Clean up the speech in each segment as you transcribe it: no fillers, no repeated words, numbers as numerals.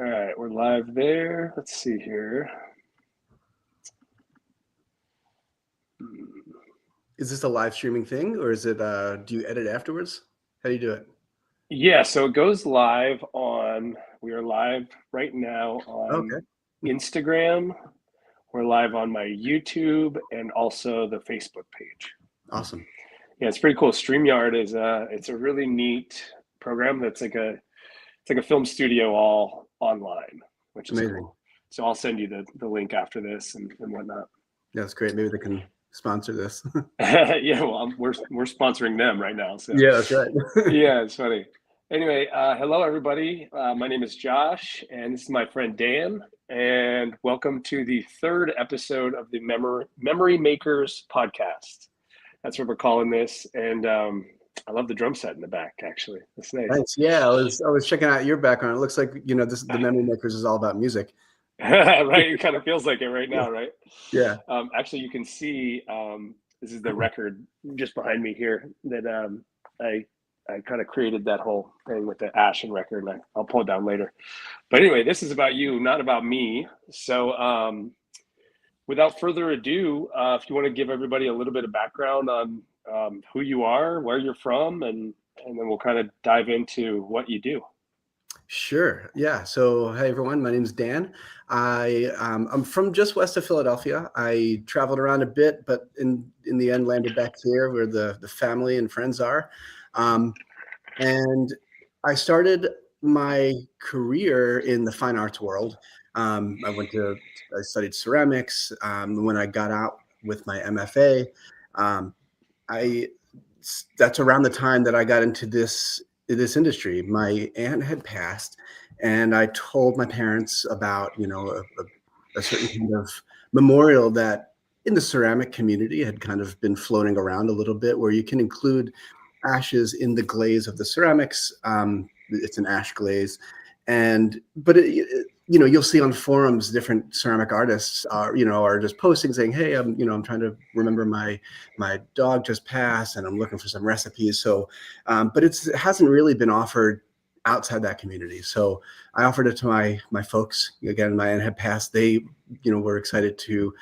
All right, we're live there. Let's see here. Is this a live streaming thing, or is it? Do you edit afterwards? How do you do it? Yeah, so it goes live on, we are live right now Okay, on Instagram. We're live on my YouTube and also the Facebook page. awesome, Yeah, it's pretty cool. StreamYard is it's a really neat program that's like a film studio all online, which is amazing. cool. So I'll send you the link after this and whatnot. Yeah, that's great. Maybe they can sponsor this. Yeah, well, we're sponsoring them right now, so Yeah, that's right. yeah, it's funny. Anyway, hello everybody. My name is Josh, and this is my friend Dan, and welcome to the third episode of the Memory Makers podcast. That's what we're calling this, and I love the drum set in the back. Actually, that's nice. Thanks. Yeah, I was checking out your background. It looks like this the Memory Makers is all about music. Right, it kind of feels like it right now, right? Yeah. Actually, you can see this is the record just behind me here that I kind of created that whole thing with the Ashen record, and I'll pull it down later. But anyway, this is about you, not about me. So without further ado, if you want to give everybody a little bit of background on who you are, where you're from, and then we'll kind of dive into what you do. Sure. Yeah. So, hey everyone, my name's Dan. I'm from just west of Philadelphia. I traveled around a bit, but in the end landed back here where the family and friends are. And I started my career in the fine arts world. I studied ceramics. When I got out with my MFA, um, I that's around the time that I got into this industry. My aunt had passed, and I told my parents about a certain kind of memorial that in the ceramic community had kind of been floating around a little bit, where you can include ashes in the glaze of the ceramics. It's an ash glaze, but you'll see on forums different ceramic artists are just posting saying, hey, I'm trying to remember my dog just passed and I'm looking for some recipes. So but it hasn't really been offered outside that community. So I offered it to my folks. Again, my aunt had passed. They were excited to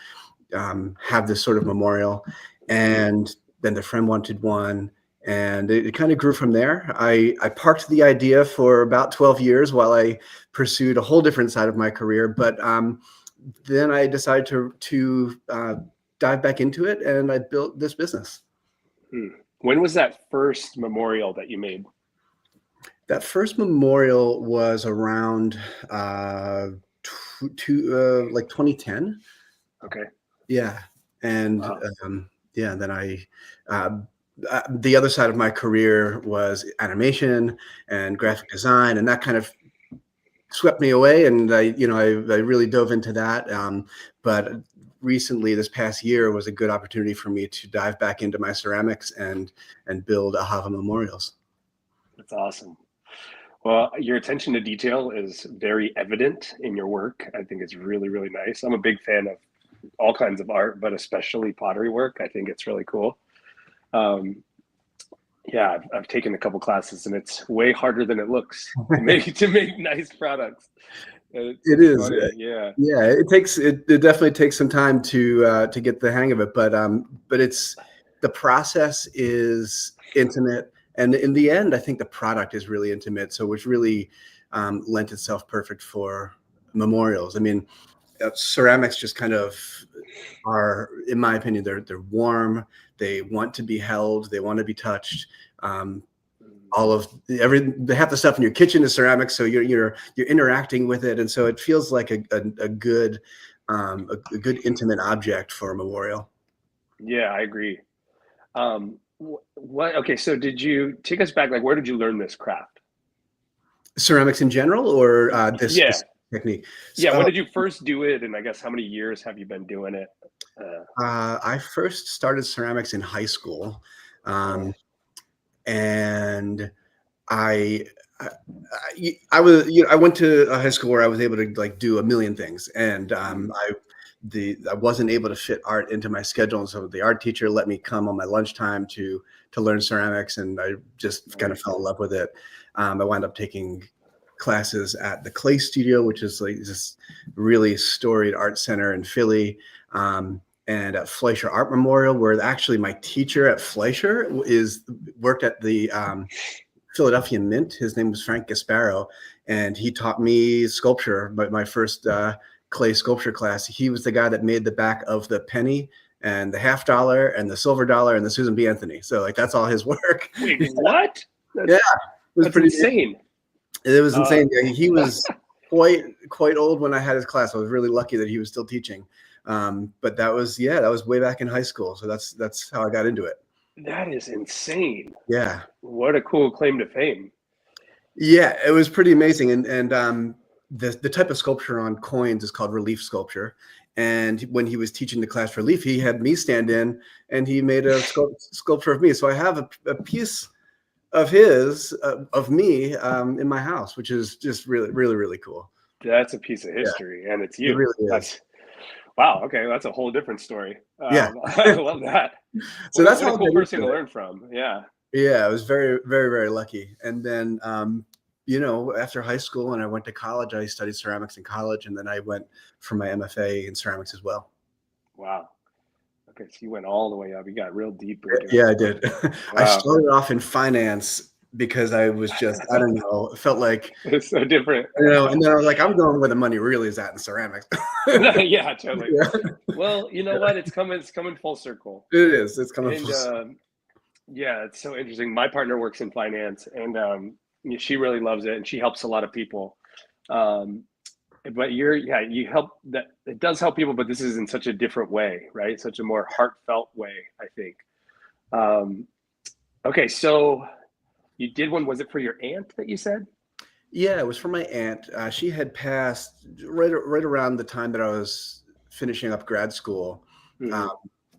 have this sort of memorial, and then the friend wanted one, and it kind of grew from there. I parked the idea for about 12 years while I pursued a whole different side of my career, but then I decided to dive back into it, and I built this business. When was that first memorial that you made? That first memorial was around like 2010. Okay. Yeah, and Wow. then the other side of my career was animation and graphic design, and that kind of swept me away. And I really dove into that. But recently, this past year was a good opportunity for me to dive back into my ceramics and build Ahava memorials. That's awesome. Well, your attention to detail is very evident in your work. I think it's really, really nice. I'm a big fan of all kinds of art, but especially pottery work. I think it's really cool. Yeah, I've taken a couple classes, and it's way harder than it looks to make nice products. It's It is. funny. Yeah. Yeah, it definitely takes some time to get the hang of it, but the process is intimate, and in the end, I think the product is really intimate. So which really lent itself perfect for memorials. I mean, ceramics just kind of are, in my opinion, they're warm. They want to be held. They want to be touched. They have the stuff in your kitchen is ceramics, so you're interacting with it, and so it feels like a good intimate object for a memorial. Yeah, I agree. Okay, so did you take us back? Like, where did you learn this craft? Ceramics in general, or Yeah. this technique? Yeah. When So did you first do it? And I guess how many years have you been doing it? I first started ceramics in high school, Oh, and I I went to a high school where I was able to like do a million things, and I wasn't able to fit art into my schedule, and so the art teacher let me come on my lunchtime to learn ceramics, and I just kind of fell in love with it. I wound up taking classes at the Clay Studio, which is like this really storied art center in Philly, and at Fleischer Art Memorial, where actually my teacher at Fleischer worked at the Philadelphia Mint. His name was Frank Gasparo, and he taught me sculpture. But my first clay sculpture class, he was the guy that made the back of the penny and the $50 and the silver dollar and the Susan B. Anthony. So like that's all his work. Wait, what? Yeah, it was That's pretty insane. It was insane. He was quite old when I had his class. I was really lucky that he was still teaching. But that was way back in high school. So that's how I got into it. That is insane. Yeah. What a cool claim to fame. Yeah, it was pretty amazing. And the type of sculpture on coins is called relief sculpture. And when he was teaching the class relief, he had me stand in and he made a sculpture of me. So I have a piece of his, of me in my house, which is just really, really, really cool. That's a piece of history, and it's you. It really is. Wow. Okay, that's a whole different story. Yeah. I love that. So that's what a cool person to learn from. Yeah. Yeah, I was very, very, very lucky. And then, after high school and I went to college, I studied ceramics in college, and then I went for my MFA in ceramics as well. Wow. Okay, so you went all the way up. You got real deep. Yeah, I did. Wow. I started off in finance because I was just, I don't know, it felt like it's so different. And then I was like, I'm going where the money really is at in ceramics. Yeah, totally. Yeah. Well, you know what? It's coming full circle. It is. It's coming And full circle. yeah, it's so interesting. My partner works in finance, and she really loves it, and she helps a lot of people. But you help that. It does help people, but this is in such a different way, right? Such a more heartfelt way, I think. Okay, so you did one. Was it for your aunt that you said? Yeah, it was for my aunt. She had passed right around the time that I was finishing up grad school. Mm-hmm.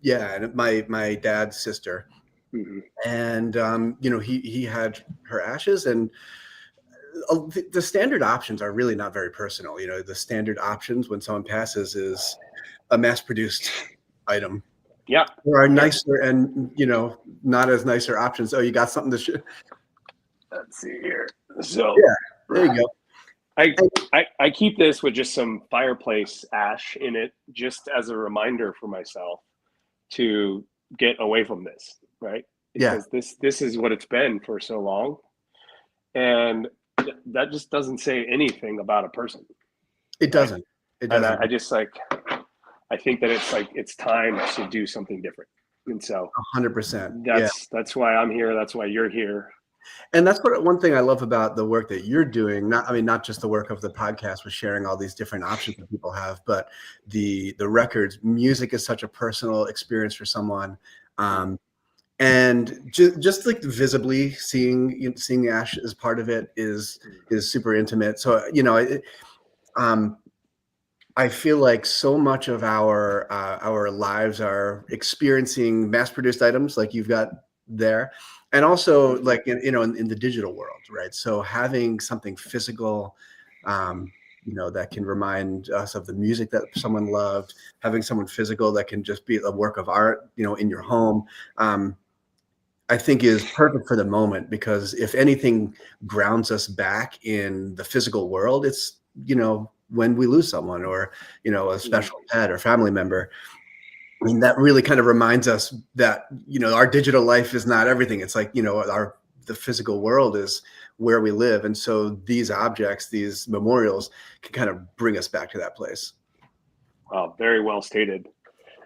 Yeah, and my dad's sister. Mm-hmm. And he had her ashes, and the standard options are really not very personal. The standard options when someone passes is a mass-produced item. Yeah. There are nicer and not as nicer options. Oh, you got something to Let's see here. So yeah, there you go. I keep this with just some fireplace ash in it, just as a reminder for myself to get away from this, right? Because this is what it's been for so long, and that just doesn't say anything about a person. It doesn't. It doesn't. And I just I think that it's time to do something different. And so 100%. That's why I'm here. That's why you're here. And that's one thing I love about the work that you're doing. Not just the work of the podcast with sharing all these different options that people have, but the records. Music is such a personal experience for someone. And just like visibly seeing Ash as part of it is super intimate. So I feel like so much of our lives are experiencing mass-produced items like you've got there, and also like in the digital world, right? So having something physical, that can remind us of the music that someone loved, having someone physical that can just be a work of art, in your home. I think is perfect for the moment, because if anything grounds us back in the physical world, it's, when we lose someone or, a special pet or family member. I mean, that really kind of reminds us that, our digital life is not everything. It's like, the physical world is where we live. And so these objects, these memorials can kind of bring us back to that place. Wow, very well stated.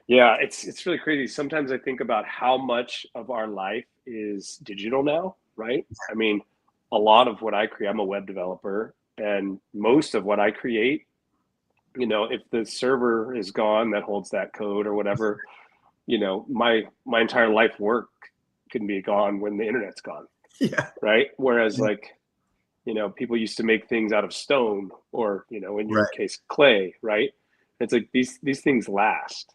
Yeah, it's really crazy. Sometimes I think about how much of our life is digital now, right? I mean, a lot of what I create, I'm a web developer, and most of what I create, if the server is gone that holds that code or whatever, my entire life work can be gone when the internet's gone. Yeah. Right. Whereas people used to make things out of stone or, in your case, clay, right? It's like these things last.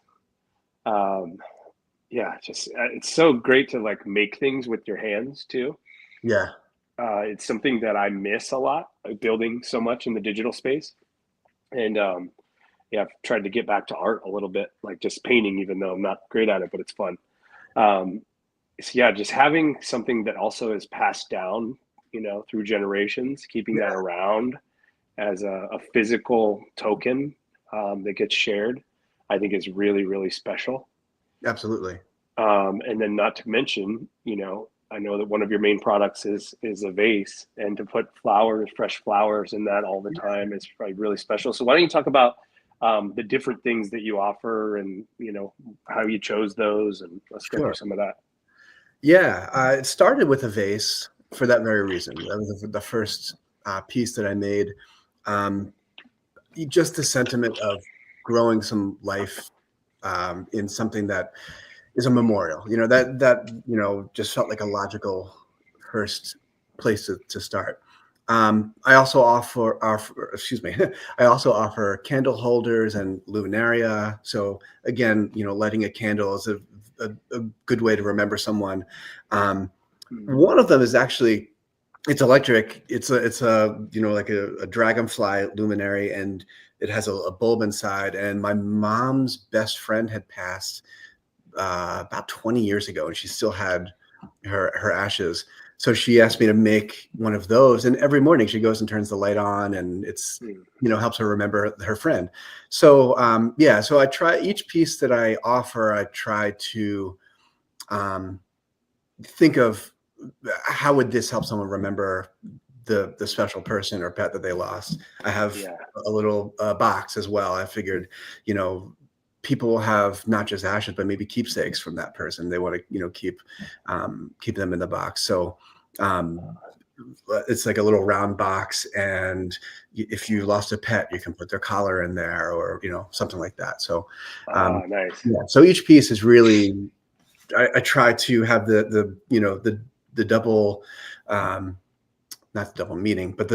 It's so great to make things with your hands too. Yeah. It's something that I miss a lot, building so much in the digital space. And I've tried to get back to art a little bit, like just painting, even though I'm not great at it, but it's fun. Just having something that also is passed down through generations, keeping that Yeah, around as a physical token that gets shared, I think is really, really special. absolutely. And then not to mention, I know that one of your main products is a vase, and to put flowers, fresh flowers in that all the time is probably really special. So why don't you talk about the different things that you offer, and how you chose those, and let's go through Sure. some of that. Yeah, it started with a vase for that very reason. That was the first piece that I made. Um, just the sentiment of growing some life in something that is a memorial. That just felt like a logical first place to start. I also excuse me, I also offer candle holders and luminaria. So again, lighting a candle is a good way to remember someone. Um, Mm. one of them is actually it's electric. It's a like a dragonfly luminary, and it has a bulb inside. And my mom's best friend had passed about 20 years ago, and she still had her ashes. So she asked me to make one of those, and every morning she goes and turns the light on, and it's Mm. helps her remember her friend. So yeah, so I try each piece that I offer. I try to um, think of how would this help someone remember the special person or pet that they lost. I have Yeah. a little box as well. I figured, you know, people will have not just ashes, but maybe keepsakes from that person. They want to, keep them in the box. So um, it's like a little round box, and if you lost a pet, you can put their collar in there, or something like that. So Ah, nice. yeah, so each piece is really I try to have the double, um, not the double meaning, but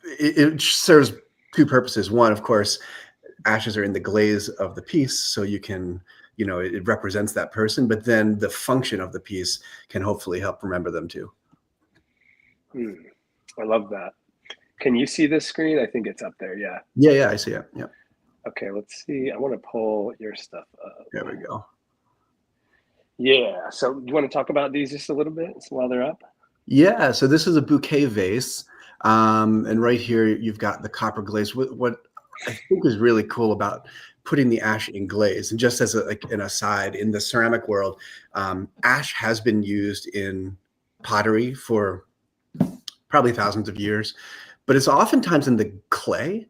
it serves two purposes. One, of course, ashes are in the glaze of the piece, so you can it represents that person. But then the function of the piece can hopefully help remember them too. Mm. I love that. Can you see this screen? I think it's up there. Yeah. Yeah, yeah, I see it. Yeah, Okay, let's see. I want to pull your stuff up. there we go. Yeah. So you want to talk about these just a little bit while they're up? Yeah, so this is a bouquet vase, and right here you've got the copper glaze. What I think is really cool about putting the ash in glaze, and just as like an aside, in the ceramic world, ash has been used in pottery for probably thousands of years, but it's oftentimes in the clay,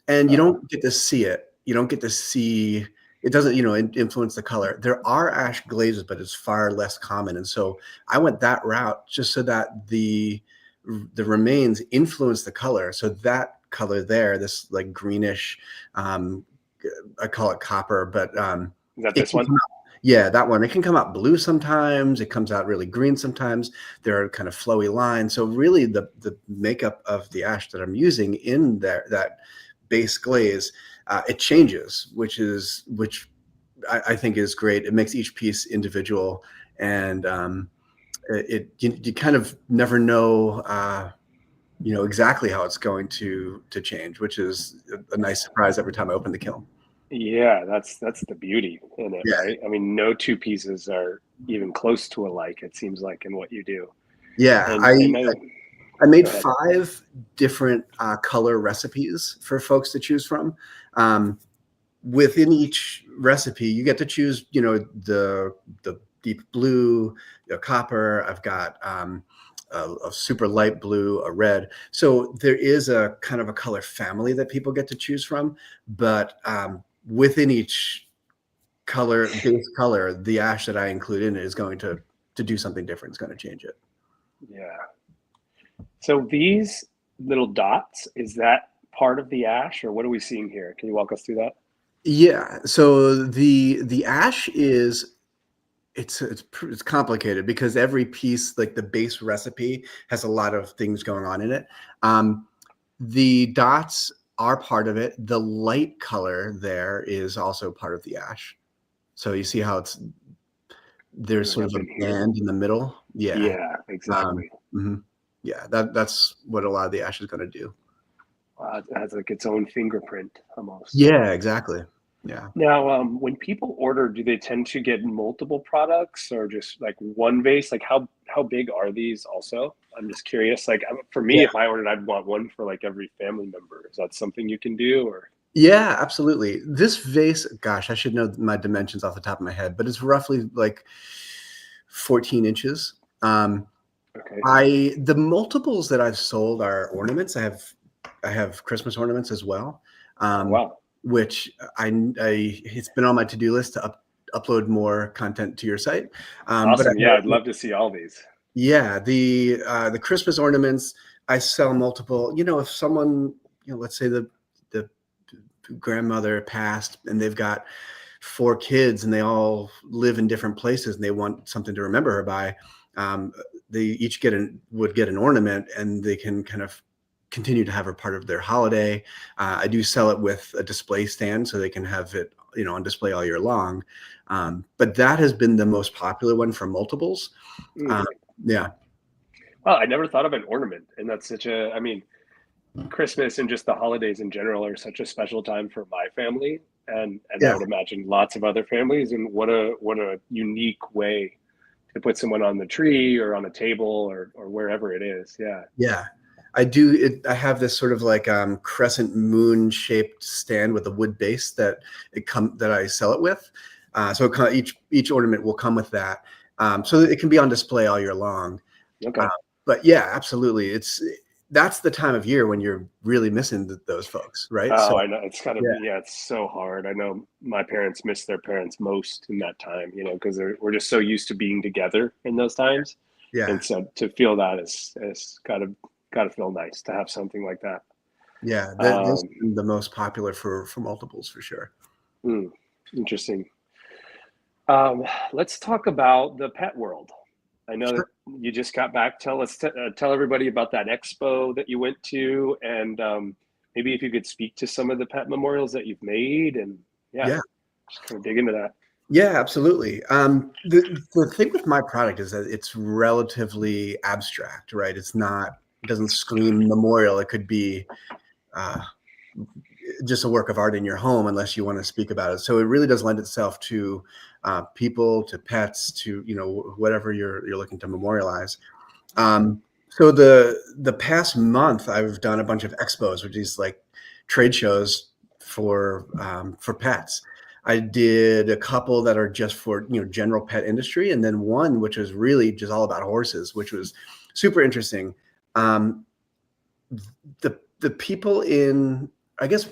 and you Uh, don't get to see it. You don't get to see it doesn't, influence the color. There are ash glazes, but it's far less common. And so I went that route just so that the remains influence the color. So that color there, this like greenish, um, I call it copper, but is that it this can one? come out, yeah, that one. It can come out blue sometimes. It comes out really green sometimes. There are kind of flowy lines. So really, the makeup of the ash that I'm using in there, that base glaze, it changes, which I think is great. It makes each piece individual, and you kind of never know. Exactly how it's going to change, which is a nice surprise every time I open the kiln. Yeah, that's the beauty in it, Yeah, right? I mean, no two pieces are even close to alike, it seems like, in what you do. yeah. And I made go ahead. 5 different color recipes for folks to choose from. Um, Within each recipe, you get to choose, the deep blue, the copper. I've got a super light blue, a red. So there is a kind of a color family that people get to choose from, but within each base color, the ash that I include in it is going to do something different. It's going to change it. Yeah. So these little dots, is that part of the ash, or what are we seeing here? Can you walk us through that? Yeah. So the ash is it's complicated because every piece, like the base recipe, has a lot of things going on in it. Um, the dots are part of it. The light color there is also part of the ash. So you see how there's Like sort of up a in here. band in the middle. Yeah. Yeah, Um, exactly. mhm. Yeah, that's what a lot of the ash is going to do. It has like its own fingerprint almost. Yeah, exactly. Yeah. Now, when people order, do they tend to get multiple products or just like one vase? Like how how big are these also? I'm just curious. Like for me, Yeah. if I ordered, I'd want one for like every family member. Is that something you can do or? Yeah, absolutely. This vase, gosh, I should know my dimensions off the top of my head, but it's roughly like 14 inches. Okay. The multiples that I've sold are ornaments. I have Christmas ornaments as well, Oh, um, wow. which it's been on my to-do list to upload more content to your site. But Awesome. Yeah, I'd love to see all these. yeah, the Christmas ornaments, I sell multiple. If someone, let's say the grandmother passed and they've got 4 kids and they all live in different places and they want something to remember her by, they each would get an ornament and they can kind of continue to have her part of their holiday. I do sell it with a display stand so they can have it, on display all year long. But that has been the most popular one for multiples. Mm. Um, yeah, Well, I never thought of an ornament, and that's such a. I mean, Christmas and just the holidays in general are such a special time for my family, and I yeah, would imagine lots of other families. And what a unique way to put someone on the tree or on a table or wherever it is. Yeah. yeah. I do. I have this sort of like crescent moon shaped stand with a wood base that I sell it with. So each ornament will come with that, so that it can be on display all year long. Uh, Okay. but yeah, absolutely. That's the time of year when you're really missing those folks, right? So Oh, I know. It's kind of, yeah, yeah, it's so hard. I know my parents miss their parents most in that time, because we're just so used to being together in those times. yeah, And so to feel that is gotta feel nice to have something like that. yeah. Those Um, have been the most popular for multiples for sure. hmm, interesting. Um, let's talk about the pet world. I know that Sure. you just got back. Tell everybody about that expo that you went to, and maybe if you could speak to some of the pet memorials that you've made, and yeah, Yeah. just kind of dig into that. Yeah, absolutely. The thing with my product is that it's relatively abstract, right? It doesn't scream memorial. It could be uh, just a work of art in your home unless you want to speak about it. So it really does lend itself to people, to pets, to whatever you're looking to memorialize. So the past month, I've done a bunch of expos, which is like trade shows for pets. I did a couple that are just for general pet industry, and then one which was really just all about horses, which was super interesting. Um, the people in, I guess,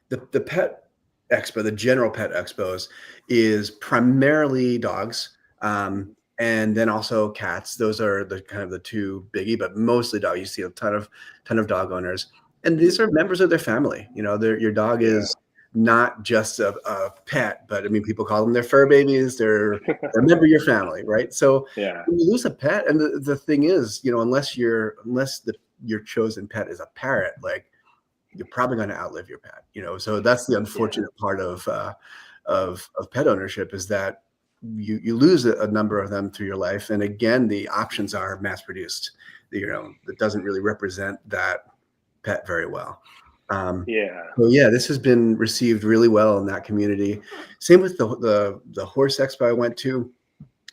the pet expo, the general pet expos, is primarily dogs, and then also cats. Those are the kind of the two biggie, but mostly dog. You see a ton of dog owners, and these are members of their family. Your dog Yeah, is not just a pet, but I mean, people call them their fur babies. They're a member of your family, right? So yeah, when you lose a pet, and the thing is, unless your chosen pet is a parrot, like you're probably going to outlive your pet. So that's the yeah, unfortunate part of pet ownership, is that you lose a number of them through your life, and again, the options are mass produced. That doesn't really represent that pet very well. yeah. So yeah, this has been received really well in that community. Same with the horse expo I went to.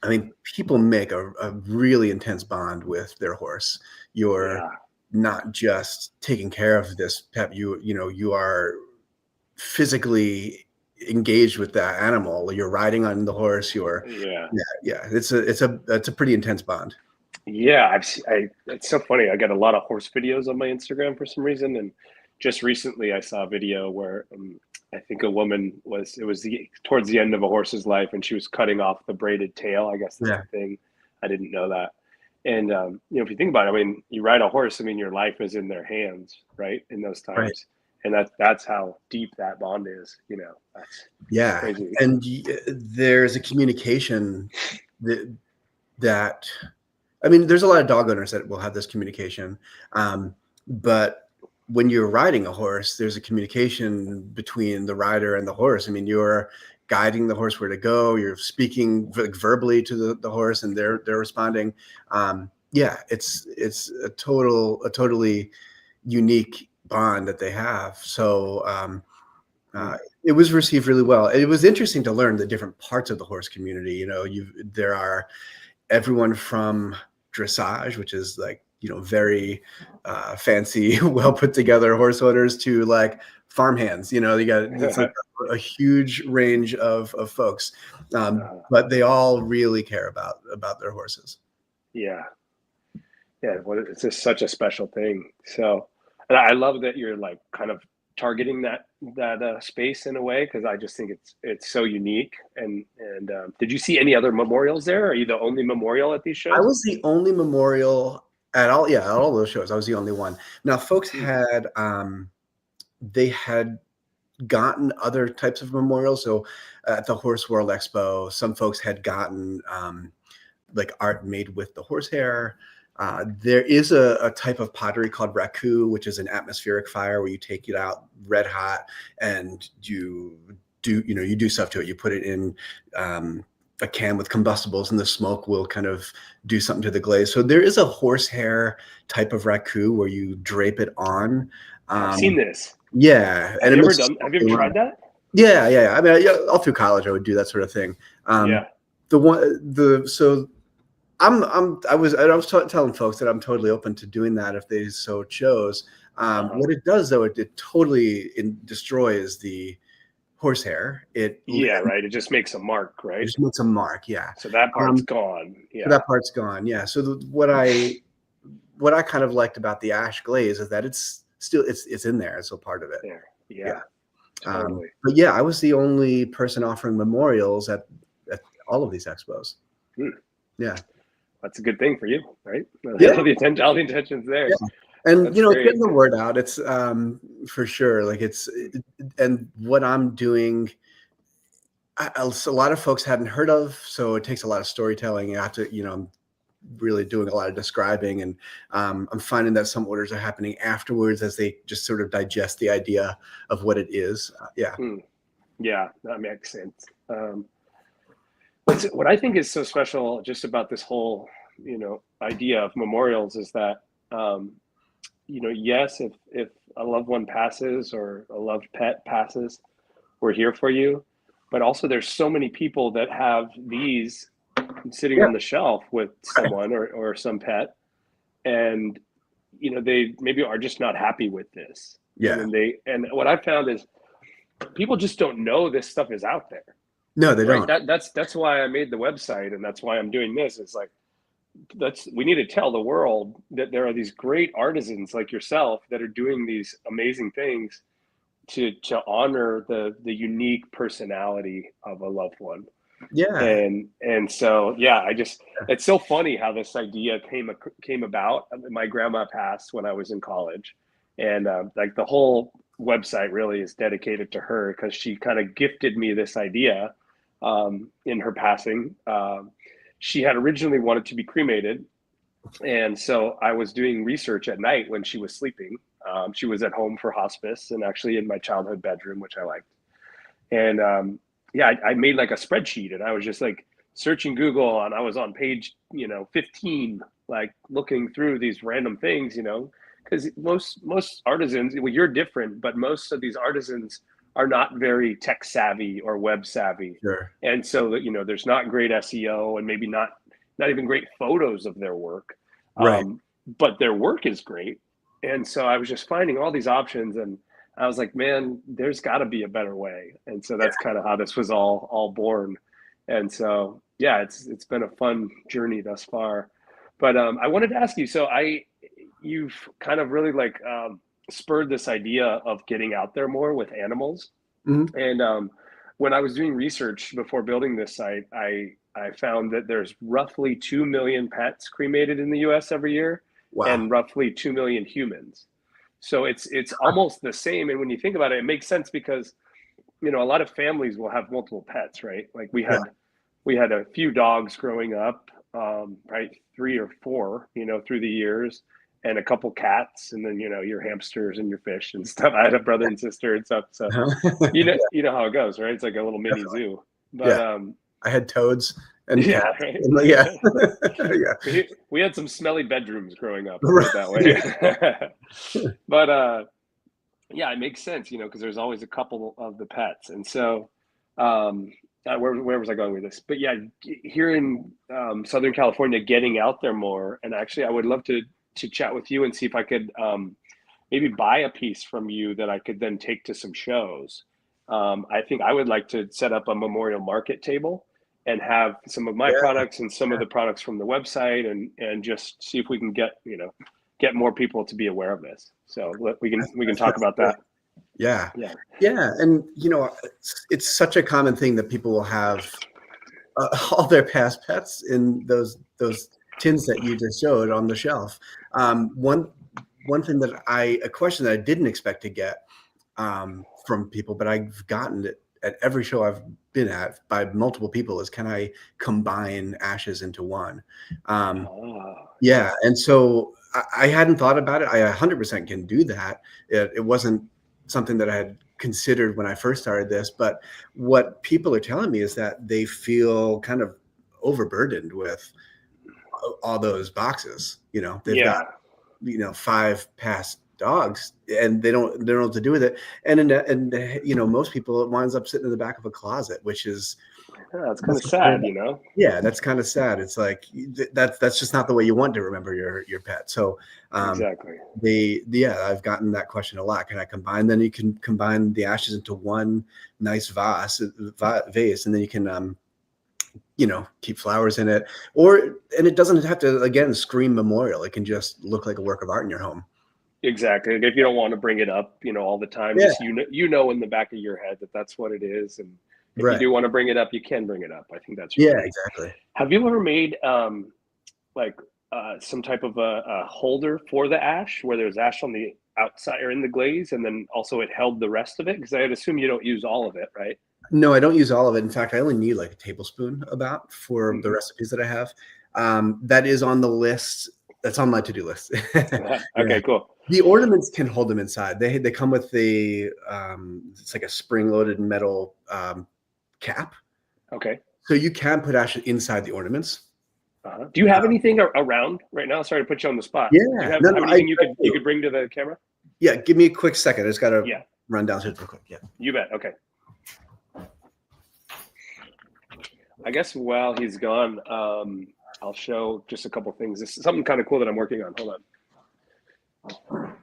I mean, people make a really intense bond with their horse. You're Yeah, not just taking care of this pet. You are physically engaged with that animal. You're riding on the horse. yeah, Yeah. It's a pretty intense bond. yeah. It's so funny. I got a lot of horse videos on my Instagram for some reason, and just recently I saw a video where I think a woman it was towards the end of a horse's life, and she was cutting off the braided tail. I guess that's Yeah. a thing. I didn't know that. And if you think about it, I mean, you ride a horse. I mean, your life is in their hands, right? In those Right. times, and that's how deep that bond is. That's Yeah. crazy. And there's a communication that that I mean, there's a lot of dog owners that will have this communication, but when you're riding a horse, there's a communication between the rider and the horse. I mean, you're guiding the horse where to go. You're speaking verbally to the horse, and they're responding. Yeah, it's a totally unique bond that they have. So Mm. it was received really well. It was interesting to learn the different parts of the horse community. There are everyone from dressage, which is like, very fancy, well put together horse owners, to like farmhands. It's like a huge range of folks, but they all really care about their horses. Yeah. Yeah. Well, it's just such a special thing. So, and I love that you're like kind of targeting that space in a way, because I just think it's so unique. And did you see any other memorials there? Are you the only memorial at these shows? I was the only memorial at all. Yeah, at all those shows, I was the only one. Now, folks had they had gotten other types of memorials. So at the Horse World Expo, some folks had gotten like art made with the horsehair. There is a type of pottery called raku, which is an atmospheric fire where you take it out red hot and you do stuff to it. You put it in a can with combustibles, and the smoke will kind of do something to the glaze. So there is a horsehair type of raku where you drape it on. I've seen this. Yeah. Have you ever tried that? Yeah. I mean, all through college, I would do that sort of thing. Yeah. I was telling folks that I'm totally open to doing that if they so chose. What it does, though, it totally destroys the horsehair. Right. It just makes a mark, right? It just makes a mark, yeah. So that part's gone. Yeah. So that part's gone, yeah. So what I kind of liked about the ash glaze is that it's still it's in there. It's still part of it. There. Yeah. Totally. But yeah, I was the only person offering memorials at all of these expos. Yeah. That's a good thing for you, right? Yeah. all the attention's there. Yeah. And That's it's getting the word out. It's for sure. Like and what I'm doing, a lot of folks hadn't heard of. So it takes a lot of storytelling. You have to, I'm really doing a lot of describing, and I'm finding that some orders are happening afterwards as they just sort of digest the idea of what it is. Yeah. Yeah, that makes sense. What I think is so special just about this whole, idea of memorials is that, yes, if a loved one passes or a loved pet passes, we're here for you. But also there's so many people that have these sitting on the shelf with someone or some pet, and, they maybe are just not happy with this. Yeah. And what I found is people just don't know this stuff is out there. No, they don't. That's why I made the website, and that's why I'm doing this. It's like, we need to tell the world that there are these great artisans like yourself that are doing these amazing things to honor the unique personality of a loved one. Yeah. And so, it's so funny how this idea came about. My grandma passed when I was in college, and like the whole website really is dedicated to her, because she kind of gifted me this idea in her passing. She had originally wanted to be cremated, and so I was doing research at night when she was sleeping. She was at home for hospice, and actually in my childhood bedroom, which I liked. And I made like a spreadsheet, and I was just like searching Google, and I was on page 15, like looking through these random things, because most artisans, well, you're different, but most of these artisans are not very tech savvy or web savvy. Sure. And so there's not great SEO, and maybe not even great photos of their work. Right. But their work is great. And so I was just finding all these options, and I was like, man, there's got to be a better way. And so that's kind of how this was all born. And so, it's been a fun journey thus far. But I wanted to ask you, so you've kind of really like spurred this idea of getting out there more with animals. Mm-hmm. And when I was doing research before building this site, I found that there's roughly 2 million pets cremated in the US every year. Wow. And roughly 2 million humans. So it's almost the same. And when you think about it, it makes sense, because, a lot of families will have multiple pets, right? Like we had a few dogs growing up, right? 3 or 4, through the years, and a couple cats, and then, your hamsters and your fish and stuff. I had a brother and sister and stuff. So, you know how it goes, right? It's like a little mini zoo. But I had toads and cats. Right? Yeah. We had some smelly bedrooms growing up, that way. But it makes sense, because there's always a couple of the pets. And so where was I going with this? But yeah, here in Southern California, getting out there more. And actually, I would love to chat with you and see if I could maybe buy a piece from you that I could then take to some shows. I think I would like to set up a memorial market table and have some of my Yeah. products and some of the products from the website, and just see if we can get more people to be aware of this. So we can talk about that. Yeah. Yeah. Yeah. And, it's such a common thing that people will have all their past pets in those tins that you just showed on the shelf. One thing a question that I didn't expect to get from people, but I've gotten it at every show I've been at by multiple people, is, can I combine ashes into one? Yeah. And so I hadn't thought about it. I 100% can do that. It wasn't something that I had considered when I first started this, but what people are telling me is that they feel kind of overburdened with all those boxes. They've got 5 past dogs, and they don't know what to do with it. And most people, it winds up sitting in the back of a closet, which is it's kind of sad, Yeah, that's kind of sad. It's like that's just not the way you want to remember your pet. So exactly. I've gotten that question a lot. Can I combine? Then you can combine the ashes into one nice vase, and then you can keep flowers in it, and it doesn't have to, again, scream memorial. It can just look like a work of art in your home. Exactly. If you don't want to bring it up, all the time, just in the back of your head that that's what it is, and if you do want to bring it up, you can bring it up. I think that's right. Exactly. Have you ever made some type of a holder for the ash, where there's ash on the outside or in the glaze, and then also it held the rest of it? Because I'd assume you don't use all of it, right? No, I don't use all of it. In fact, I only need like a tablespoon about for the recipes that I have. That is on the list. That's on my to-do list. Okay, cool. The ornaments can hold them inside. They come with the it's like a spring-loaded metal cap. Okay. So you can put ash inside the ornaments. Do you have anything around right now? Sorry to put you on the spot. Yeah. Do you have anything you could bring to the camera? Yeah. Give me a quick second. I just got to run downstairs real quick. Yeah. You bet. Okay. I guess while he's gone, I'll show just a couple things. This is something kind of cool that I'm working on. Hold on.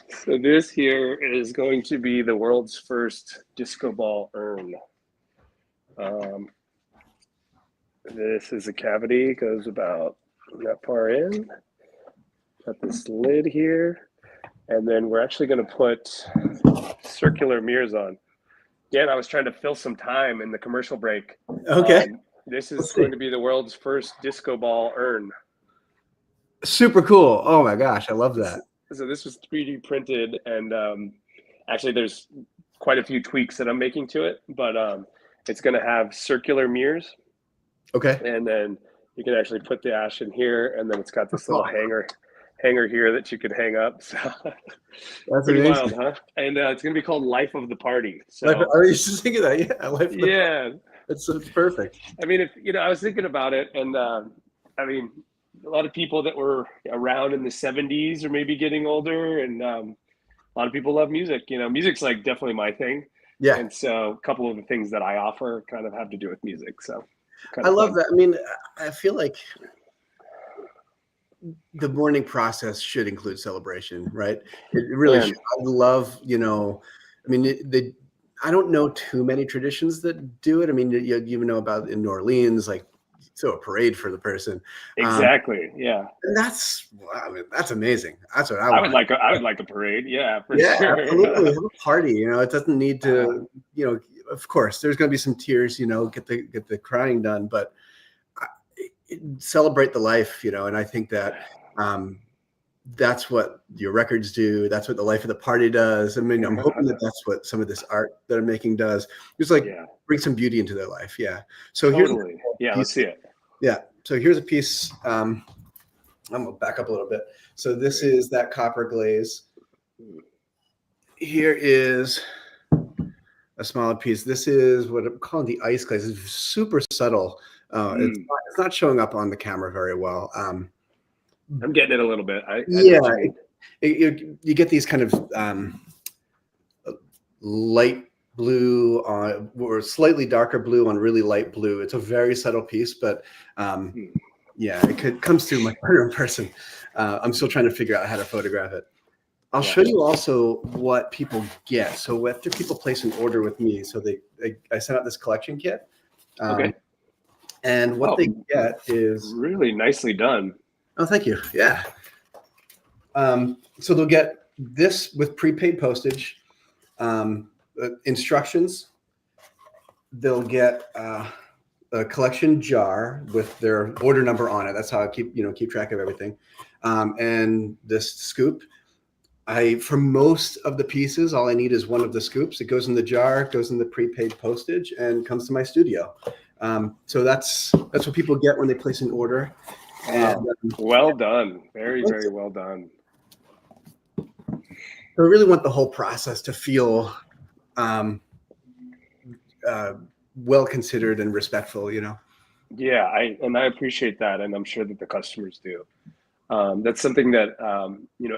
So this here is going to be the world's first disco ball urn. This is a cavity, goes about that far in. Got this lid here. And then we're actually going to put circular mirrors on. Again, I was trying to fill some time in the commercial break. Okay. This is going to be the world's first disco ball urn. Super cool. Oh my gosh, I love that. So this was 3D printed, and actually there's quite a few tweaks that I'm making to it, but it's going to have circular mirrors. Okay. And then you can actually put the ash in here, and then it's got this little hanger here that you could hang up. So that's pretty amazing. wild, huh? And it's going to be called Life of the Party. So I was just thinking that. Yeah. Life of the Party. It's perfect. I mean, I was thinking about it, and I mean, a lot of people that were around in the 70s or maybe getting older, and a lot of people love music. Music's like definitely my thing. Yeah. And so a couple of the things that I offer kind of have to do with music. So I love that. I mean, I feel like the mourning process should include celebration, right? It really should. I love, I mean, I don't know too many traditions that do it. I mean, you know about in New Orleans, like throw a parade for the person. Exactly. Yeah. And that's amazing. That's what I want. I would like a parade. Yeah. For sure. Absolutely. Have a party. It doesn't need to. Of course, there's going to be some tears. Get the crying done, but celebrate the life. And I think that that's what your records do. That's what the Life of the Party does. I mean, I'm hoping that that's what some of this art that I'm making does. Just bring some beauty into their life. Yeah. So totally. Let's see it. Yeah. So here's a piece. I'm gonna back up a little bit. So this is that copper glaze. Here is a smaller piece. This is what I'm calling the ice glaze. It's super subtle. It's not showing up on the camera very well. I'm getting it a little bit. Yeah, You get these kind of light blue or slightly darker blue on really light blue. It's a very subtle piece, but yeah, comes through much better in person. I'm still trying to figure out how to photograph it. I'll show you also what people get. So after people place an order with me, so I sent out this collection kit. Okay. And what they get is really nicely done. Oh, thank you. Yeah. So they'll get this with prepaid postage, instructions. They'll get a collection jar with their order number on it. That's how I keep track of everything. And this scoop. For most of the pieces, all I need is one of the scoops. It goes in the jar, goes in the prepaid postage, and comes to my studio. So that's what people get when they place an order. Wow. And, well done. Very, very well done. So I really want the whole process to feel well considered and respectful, Yeah, I appreciate that, and I'm sure that the customers do. That's something that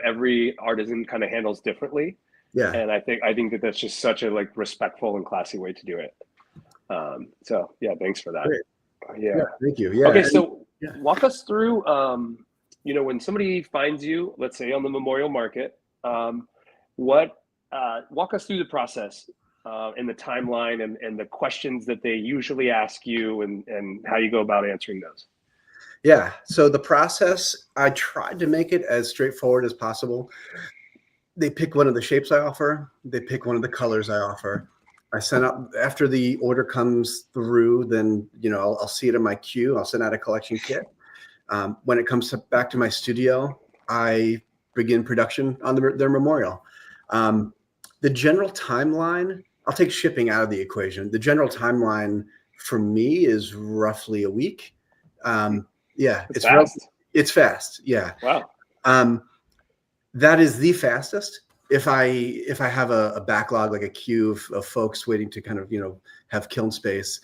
every artisan kind of handles differently. Yeah, and I think that that's just such a respectful and classy way to do it. So yeah, thanks for that. Yeah, thank you. Yeah. Okay, so walk us through. When somebody finds you, let's say on the Memorial Market, walk us through the process and the timeline and the questions that they usually ask you and how you go about answering those. Yeah. So the process, I tried to make it as straightforward as possible. They pick one of the shapes I offer. They pick one of the colors I offer. I send out after the order comes through, then, I'll see it in my queue. I'll send out a collection kit. When it comes back to my studio, I begin production on their memorial. The general timeline, I'll take shipping out of the equation. The general timeline for me is roughly a week. Yeah, it's fast. It's fast. Yeah. Wow. That is the fastest. If I have a backlog, like a queue of folks waiting to kind of, have kiln space,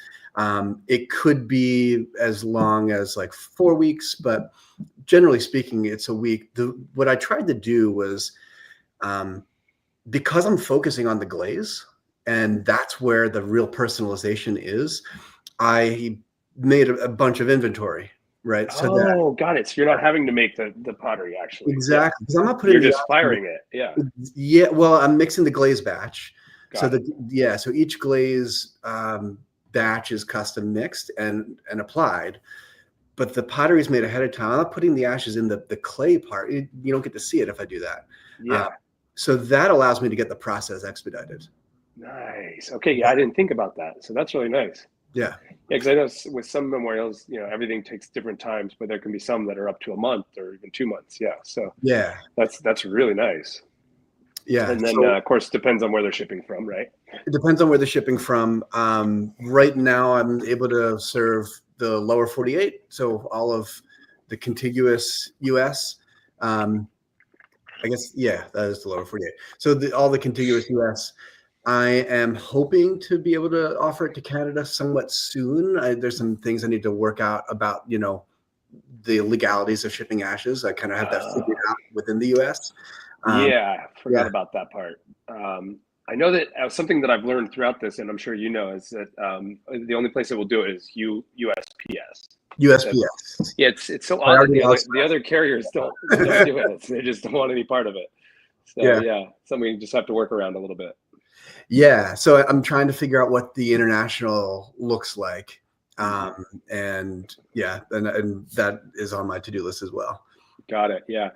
it could be as long as 4 weeks, but generally speaking, it's a week. What I tried to do was, because I'm focusing on the glaze, and that's where the real personalization is, I made a bunch of inventory. Right. So got it. So you're not having to make the pottery actually. Exactly. Because I'm not putting. You're just firing it. Yeah. Yeah. Well, I'm mixing the glaze batch. Got it. So each glaze batch is custom mixed and applied, but the pottery is made ahead of time. I'm not putting the ashes in the clay part. You don't get to see it if I do that. Yeah. So that allows me to get the process expedited. Nice. Okay. Yeah, I didn't think about that. So that's really nice. Yeah. Yeah, because I know with some memorials, everything takes different times, but there can be some that are up to a month or even 2 months. Yeah. So yeah, that's really nice. Yeah. And then of course, depends on where they're shipping from, right? It depends on where they're shipping from. Right now, I'm able to serve the lower 48, so all of the contiguous U.S. I guess, yeah, that is the lower 48. So all the contiguous U.S. I am hoping to be able to offer it to Canada somewhat soon. There's some things I need to work out about, the legalities of shipping ashes. I kind of have that figured out within the U.S. Yeah, I forgot about that part. I know that something that I've learned throughout this, and I'm sure is that the only place that will do it is USPS. USPS. Yeah, it's so odd that the other carriers don't do it. They just don't want any part of it. So yeah, something you just have to work around a little bit. Yeah, so I'm trying to figure out what the international looks like, and that is on my to-do list as well. Got it. Yeah,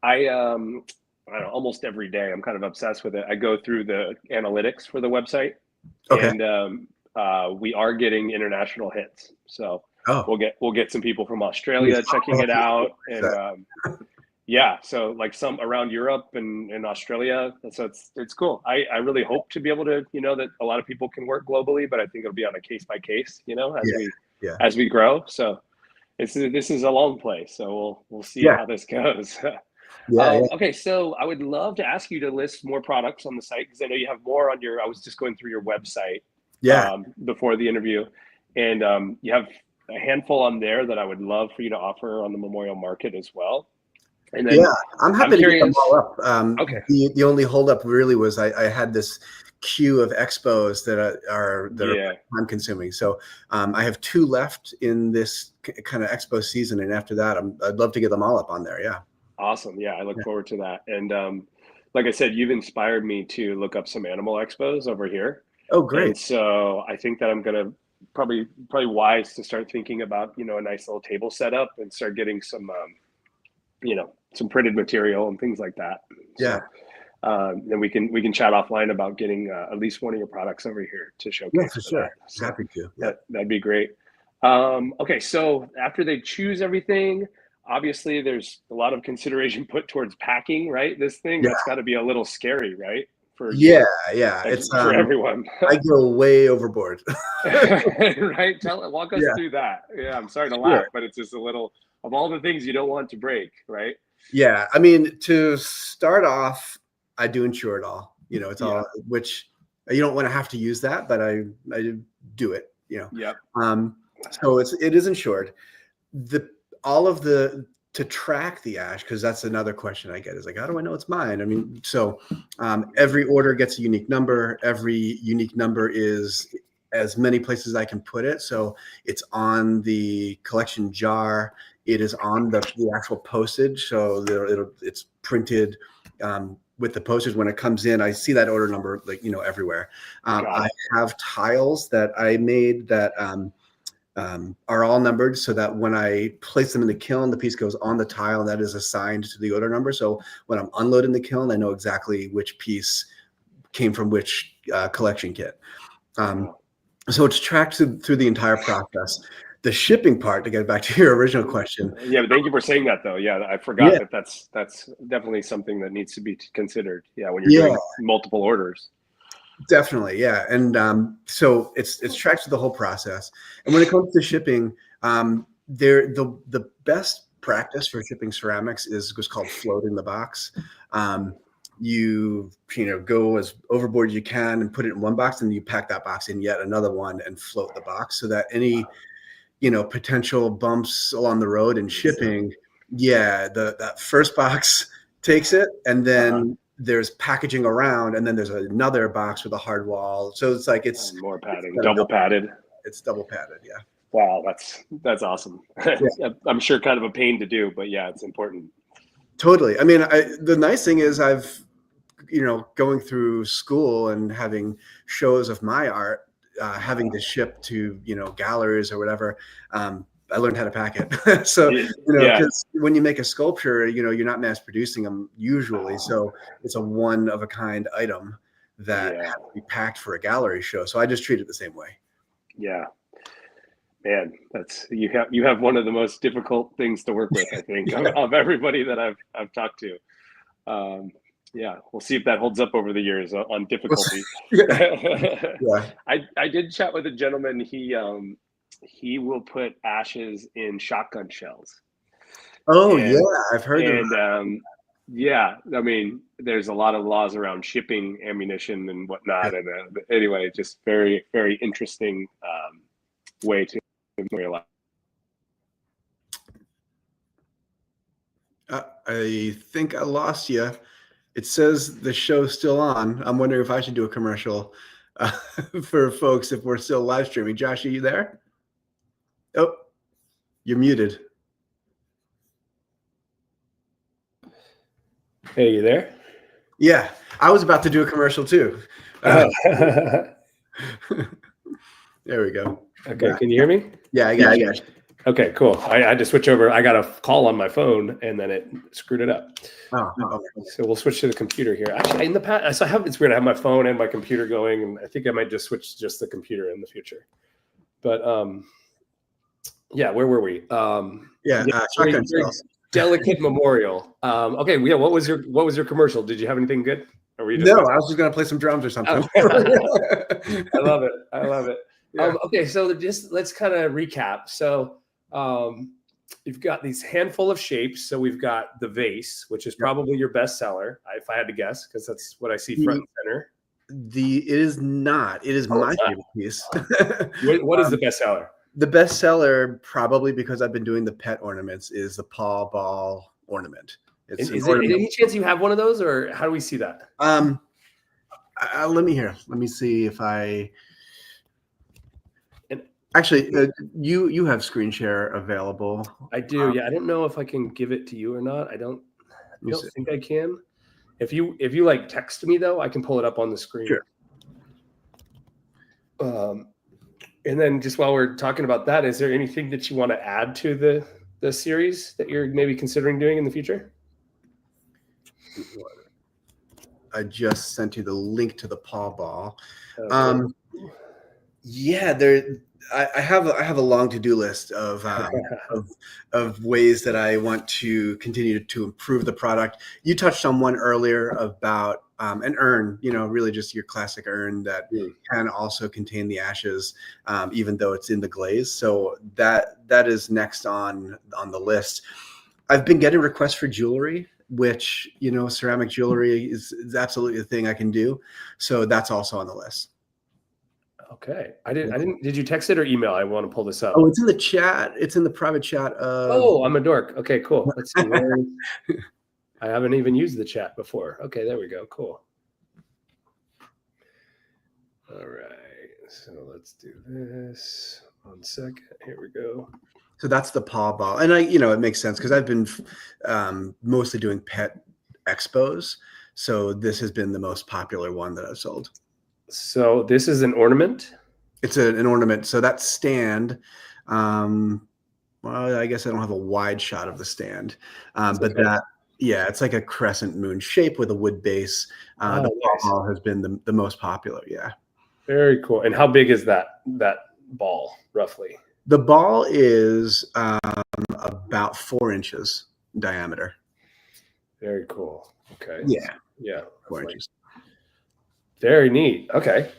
I don't know, almost every day I'm kind of obsessed with it. I go through the analytics for the website, and we are getting international hits. So we'll get some people from Australia checking it out, and yeah, so some around Europe and Australia. So it's cool. I really hope to be able to, that a lot of people can work globally, but I think it'll be on a case by case, as we grow. So this is a long play. So we'll see how this goes. Okay, so I would love to ask you to list more products on the site, because I know you have more on I was just going through your website before the interview, and you have a handful on there that I would love for you to offer on the Memorial Market as well. And then Yeah, I'm happy to get them curious. all up. Okay. The only holdup really was I had this queue of expos that are Yeah. time consuming. So I have 2 left in this kind of expo season, and after that, I'd love to get them all up on there. Yeah. Awesome. Yeah, I look Yeah. forward to that. And like I said, you've inspired me to look up some animal expos over here. Oh, great. And so I think that I'm gonna probably wise to start thinking about, a nice little table setup and start getting some some printed material and things like that. Yeah. So then we can chat offline about getting at least one of your products over here to Yeah, showcase for for sure. that. So Happy to. Yeah. that'd be great. Okay, so after they choose everything, obviously there's a lot of consideration put towards packing, right? This thing, Yeah. that's got to be a little scary, right? For Yeah. Yeah. It's for everyone. I go way overboard. Right? Walk us Yeah. through that. Yeah, I'm sorry to Sure. laugh, but it's just a little of all the things you don't want to break, right? Yeah. I mean, to start off, I do insure it all. It's Yeah. all, which you don't want to have to use that, but I do it. Yep. So it is insured. All of the to track the ash, because that's another question I get, is like, how do I know it's mine? I mean, so every order gets a unique number. Every unique number is as many places I can put it. So it's on the collection jar. It is on the actual postage. So it's printed with the postage. When it comes in, I see that order number everywhere. I have tiles that I made that are all numbered, so that when I place them in the kiln, the piece goes on the tile and that is assigned to the order number. So when I'm unloading the kiln, I know exactly which piece came from which collection kit. So it's tracked through the entire process. The shipping part, to get back to your original question. Yeah, but thank you for saying that, though. Yeah, I forgot that's definitely something that needs to be considered. Yeah, when you're doing multiple orders. Definitely, yeah. And so it's tracked through the whole process. And when it comes to shipping, the best practice for shipping ceramics is what's called floating the box. You go as overboard as you can and put it in one box, and you pack that box in yet another one and float the box, so that any potential bumps along the road in shipping, that first box takes it, and then there's packaging around, and then there's another box with a hard wall. So it's like it's more padding, double padded. It's double padded, yeah. Wow, that's awesome. Yeah. I'm sure kind of a pain to do, but yeah, it's important. Totally. I mean, the nice thing is I've, going through school and having shows of my art, having to ship to, galleries or whatever. I learned how to pack it. So, because when you make a sculpture, you're not mass producing them usually. So it's a one of a kind item that has to be packed for a gallery show. So I just treat it the same way. Yeah. Man, you have one of the most difficult things to work with, I think, of everybody that I've talked to. Yeah, we'll see if that holds up over the years on difficulty. I did chat with a gentleman. He will put ashes in shotgun shells. Oh, I've heard of that. Yeah, I mean, there's a lot of laws around shipping ammunition and whatnot. And anyway, just very, very interesting way to realize. I think I lost you. It says the show's still on. I'm wondering if I should do a commercial for folks if we're still live streaming. Josh, are you there? Oh, you're muted. Hey, you there? Yeah, I was about to do a commercial too. There we go. Okay, can you hear me? Yeah, I got you. Okay, cool. I had to switch over. I got a call on my phone, and then it screwed it up. So we'll switch to the computer here. Actually, in the past, it's weird. I have my phone and my computer going, and I think I might just switch just the computer in the future. But where were we? Shotgun shells. Delicate memorial. Okay, yeah. What was your commercial? Did you have anything good? Or were you just I was just gonna play some drums or something. I love it. Yeah. Okay, so just let's kind of recap. So you've got these handful of shapes. So we've got the vase, which is probably your best seller, if I had to guess, because that's what I see front and center. It is not. It is my favorite piece. What is the best seller? The best seller, probably because I've been doing the pet ornaments, is the Paw Ball ornament. It's Is it any chance you have one of those, or how do we see that? Let me see if I. Actually, you have screen share available. I do. Yeah, I don't know if I can give it to you or not. I don't think I can. If you like text me though, I can pull it up on the screen. Sure. And then just while we're talking about that, is there anything that you want to add to the series that you're maybe considering doing in the future? I just sent you the link to the paw ball. Okay. Yeah, I have a long to-do list of ways that I want to continue to improve the product. You touched on one earlier about an urn, really just your classic urn that can also contain the ashes, even though it's in the glaze. So that is next on the list. I've been getting requests for jewelry, which, ceramic jewelry is absolutely a thing I can do. So that's also on the list. Okay. Did you text it or email? I want to pull this up. Oh, it's in the chat. It's in the private chat. Oh, I'm a dork. Okay, cool. Let's see. I haven't even used the chat before. Okay, there we go. Cool. All right. So let's do this. 1 second. Here we go. So that's the paw ball. And it makes sense because I've been mostly doing pet expos. So this has been the most popular one that I've sold. So this is an ornament? It's an ornament. So that stand, well, I guess I don't have a wide shot of the stand, but okay. It's like a crescent moon shape with a wood base. The ball has been the most popular. Yeah. Very cool. And how big is that ball roughly? The ball is about 4 inches diameter. Very cool. Okay. Yeah. 4 inches. Very neat. Okay.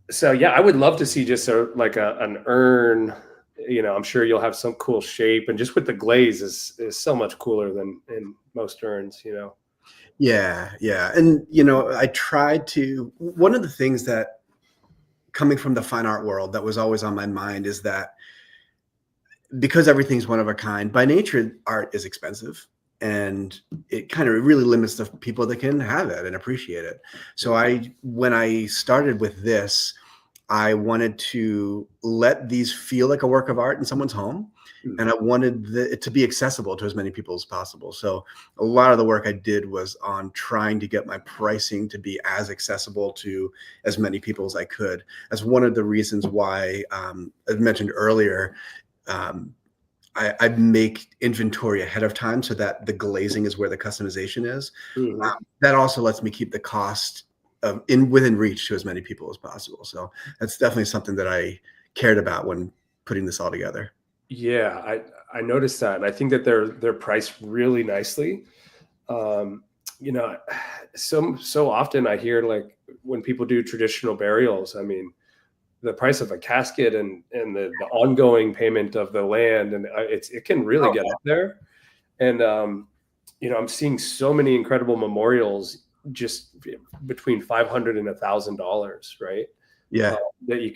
So yeah, I would love to see just an urn. I'm sure you'll have some cool shape, and just with the glaze is so much cooler than in most urns. Yeah. And I tried to. One of the things that coming from the fine art world that was always on my mind is that because everything's one of a kind, by nature, art is expensive. And it kind of really limits the people that can have it and appreciate it. So when I started with this, I wanted to let these feel like a work of art in someone's home. And I wanted it to be accessible to as many people as possible. So a lot of the work I did was on trying to get my pricing to be as accessible to as many people as I could. As one of the reasons why, as mentioned earlier, I make inventory ahead of time so that the glazing is where the customization is. That also lets me keep the cost within reach to as many people as possible. So that's definitely something that I cared about when putting this all together. Yeah, I noticed that. And I think that they're priced really nicely. So often I hear like when people do traditional burials, I mean, the price of a casket and the ongoing payment of the land, and it can really get up there. And I'm seeing so many incredible memorials just between $500 and $1,000, right? Yeah, that you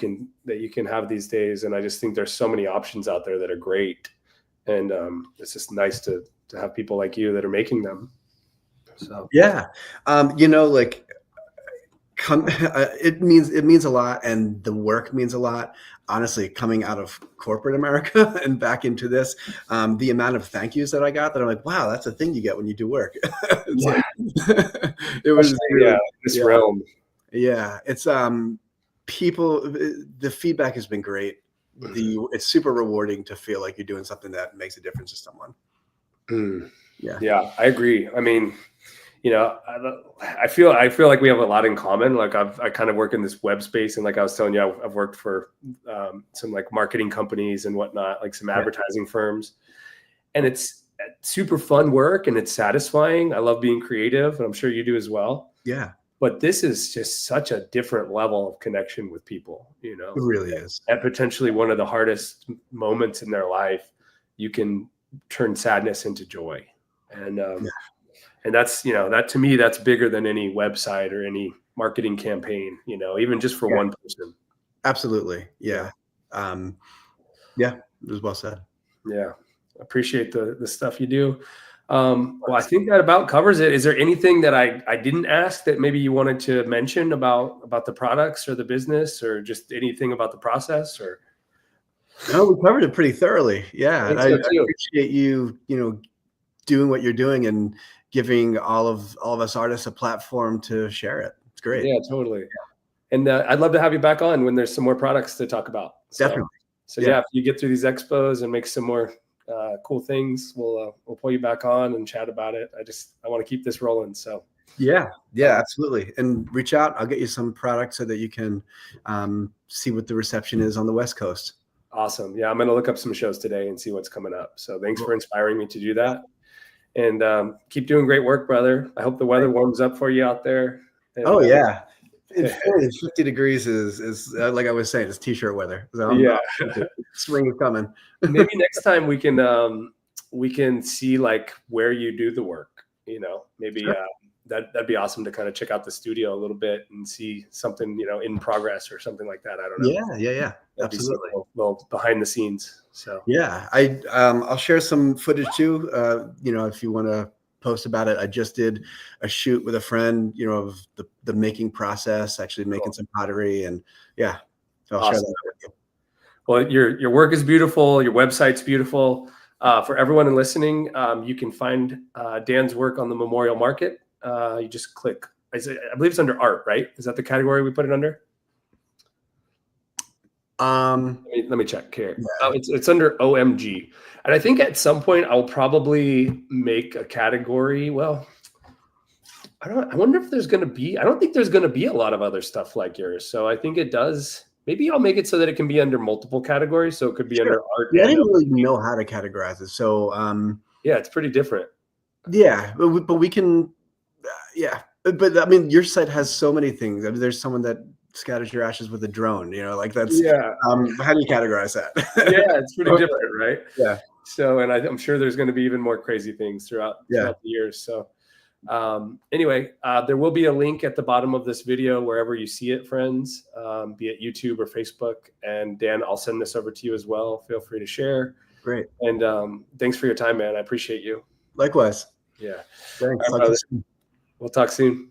can have these days. And I just think there's so many options out there that are great, and it's just nice to have people like you that are making them. So yeah, it means a lot, and the work means a lot. Honestly, coming out of corporate America and back into this, the amount of thank yous that I got, that I'm like, wow, that's a thing you get when you do work. It was this realm. Yeah, it's people. The feedback has been great. It's super rewarding to feel like you're doing something that makes a difference to someone. Yeah, I agree. I mean, I feel like we have a lot in common. Like I kind of work in this web space, and like I was telling you, I've worked for some like marketing companies and whatnot, like some advertising firms, and it's super fun work and it's satisfying. I love being creative, and I'm sure you do as well. Yeah. But this is just such a different level of connection with people, It really is. At potentially one of the hardest moments in their life, you can turn sadness into joy. And and that's, that to me, that's bigger than any website or any marketing campaign, even just for one person. Absolutely. Yeah. It was well said. Yeah. Appreciate the stuff you do. Well, I think that about covers it. Is there anything that I didn't ask that maybe you wanted to mention about the products or the business, or just anything about the process? Or No, we covered it pretty thoroughly. Yeah, I and think I so too. appreciate you, doing what you're doing and giving all of us artists a platform to share it. It's great. Yeah, totally. And I'd love to have you back on when there's some more products to talk about. Definitely. So yeah, if you get through these expos and make some more cool things, we'll pull you back on and chat about it. I want to keep this rolling. So yeah, absolutely. And reach out. I'll get you some products so that you can see what the reception is on the West Coast. Awesome. Yeah, I'm going to look up some shows today and see what's coming up. So thanks for inspiring me to do that. And keep doing great work, brother. I hope the weather warms up for you out there. And, yeah. It's 50 degrees is like I was saying, it's t-shirt weather. So spring is coming. Maybe next time we can see like where you do the work, maybe Sure. That'd be awesome to kind of check out the studio a little bit and see something, in progress or something like that. I don't know. Yeah. That'd Absolutely. be little behind the scenes. So yeah, I'll share some footage too. If you want to post about it. I just did a shoot with a friend, of the making process, actually making some pottery, and so I'll share that with you. Well, your work is beautiful. Your website's beautiful. For everyone listening, you can find Dan's work on the Memorial Market. You just click. I believe it's under art, right? Is that the category we put it under? Let me check here. Yeah. It's under OMG, and I think at some point I'll probably make a category. Well, I wonder if there's going to be. I don't think there's going to be a lot of other stuff like yours. So I think it does. Maybe I'll make it so that it can be under multiple categories. So it could be under art. Yeah, I didn't really know how to categorize it. So yeah, it's pretty different. Yeah, but we can. But I mean, your site has so many things. I mean, there's someone that scatters your ashes with a drone, like that's how do you categorize that? Yeah, it's pretty different, right? Yeah. So, and I'm sure there's going to be even more crazy things throughout the years. So anyway, there will be a link at the bottom of this video wherever you see it, friends, be it YouTube or Facebook. And Dan, I'll send this over to you as well. Feel free to share. Great. And thanks for your time, man. I appreciate you. Likewise. Yeah. Thanks. Right, we'll talk soon.